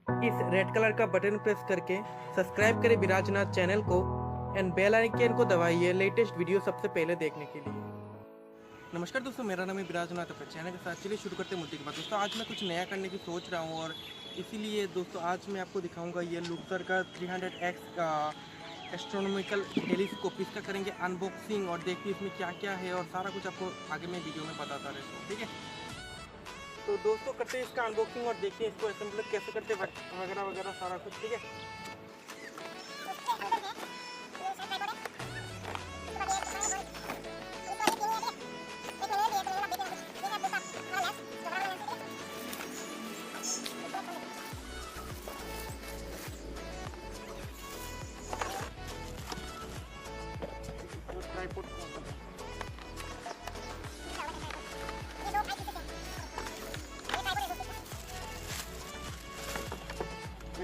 इस red colour का button press करके सब्सक्राइब करें विराज नाथ चैनल को एंड बेल आइकन को दबाइए लेटेस्ट वीडियो सबसे पहले देखने के लिए। नमस्कार दोस्तों, मेरा नाम है बिराज नाथ अपने चैनल के साथ। चलिए शुरू करते हैं मुद्दे की बात। दोस्तों आज मैं कुछ नया करने की सोच रहा हूँ और इसीलिए दोस्तों आज मैं आपको दिखाऊंगा ये लुक्सर का 300x का एस्ट्रोनॉमिकल टेलीस्कोप। इसका करेंगे अनबॉक्सिंग और देखिए इसमें क्या क्या है और सारा कुछ आपको आगे मैं वीडियो में बताता रहता हूँ, ठीक है। तो दोस्तों करते हैं इसका अनबॉक्सिंग और देखते हैं इसको असेंबल कैसे करते हैं वगैरह वगैरह सारा कुछ, ठीक है।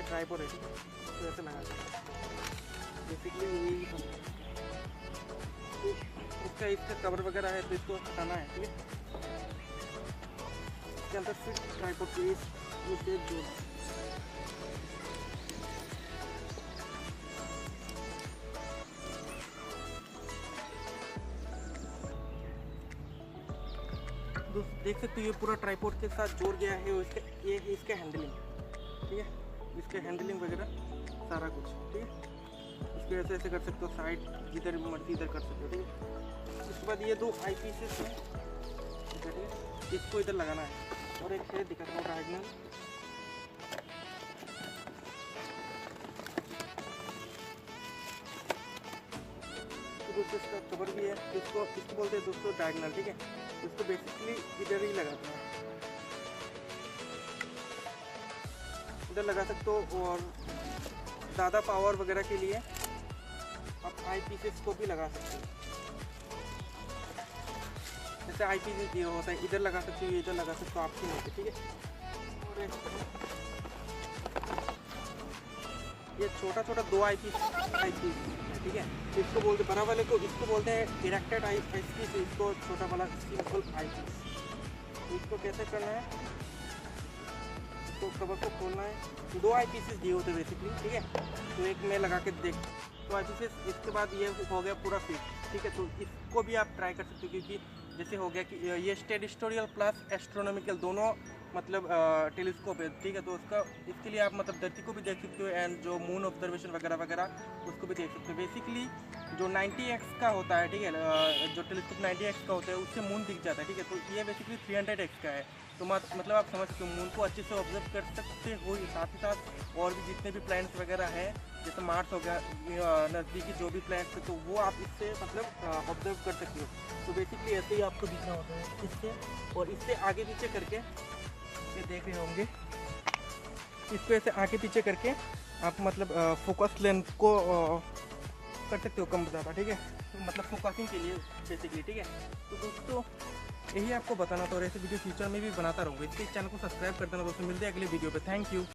ट्राइपॉड है, तो ऐसे लगा बेसिकली यही इसका कवर वगैरह है तो इसको हटाना है, ठीक है। इसके अंदर फिर ट्राइपॉड के इसे जोड़ देख सकते हो ये पूरा ट्राइपॉड के साथ जोड़ गया है। ये इसका हैंडलिंग, ठीक है, इसके हैंडलिंग वगैरह सारा कुछ, ठीक है। इसको ऐसे ऐसे कर सकते हो, साइड जिधर मर्जी इधर कर सकते हो, ठीक है। उसके बाद ये दो आई पीसेस हैं, ठीक है, इसको इधर लगाना है और एक है दिखाता हूँ डायगोनल। तो दोस्तों इसका कवर भी है, इसको बोलते हैं दोस्तों डायगोनल, ठीक है। इसको बेसिकली इधर ही लगाते हैं, इधर लगा सकते हो। और ज़्यादा पावर वगैरह के लिए आप आई पीसेस को भी लगा सकते हो। जैसे आई पीसेस दिया होता है, इधर लगा सकते हो, इधर लगा सकते हो, आपकी नहीं, ठीक है। और ये छोटा छोटा दो आई पीस है, ठीक है। इसको बोलते बड़ा वाले को, इसको बोलते हैं डायरेक्टेड आई पीस, इसको छोटा वाला सिंपल आई पीस। इसको कैसे करना है, तो कवर को खोलना है। दो आई पीसेस दिए होते बेसिकली, ठीक है। तो एक मैं लगा के देख, तो आई पीसेस इसके बाद ये हो गया पूरा फिट, ठीक है। तो इसको भी आप ट्राई कर सकते हो, क्योंकि जैसे हो गया कि ये टेरेस्ट्रियल प्लस एस्ट्रोनॉमिकल दोनों मतलब टेलीस्कोप है, ठीक है। तो इसके लिए आप मतलब धरती को भी देख सकते हो एंड जो मून ऑब्जर्वेशन वगैरह वगैरह उसको भी देख सकते हो। बेसिकली जो 90x का होता है, ठीक है, जो टेलीस्कोप 90x का होता है उससे मून दिख जाता है, ठीक है। तो ये बेसिकली 300x का है। तो मतलब आप समझ सकते हो मून को अच्छे से ऑब्जर्व कर सकते हो। साथ ही साथ और भी जितने भी प्लैनेट्स वगैरह हैं, जैसे मार्स हो गया, नज़दीकी जो भी प्लैनेट्स है तो वो आप इससे मतलब ऑब्जर्व कर सकते हो। तो बेसिकली ऐसे ही आपको दिखना होता है इससे, और इससे आगे पीछे करके ये देख रहे होंगे, इसको ऐसे आगे पीछे करके आप मतलब फोकस लेंथ को कर सकते हो कम ज़्यादा, ठीक है। तो मतलब फोकसिंग के लिए बेसिकली, ठीक है। तो दोस्तों यही आपको बताना था और ऐसे वीडियो फ्यूचर में भी बनाता रहूँगा। इसके चैनल को सब्सक्राइब कर देना दोस्तों। मिलते हैं अगले वीडियो पे। Thank you.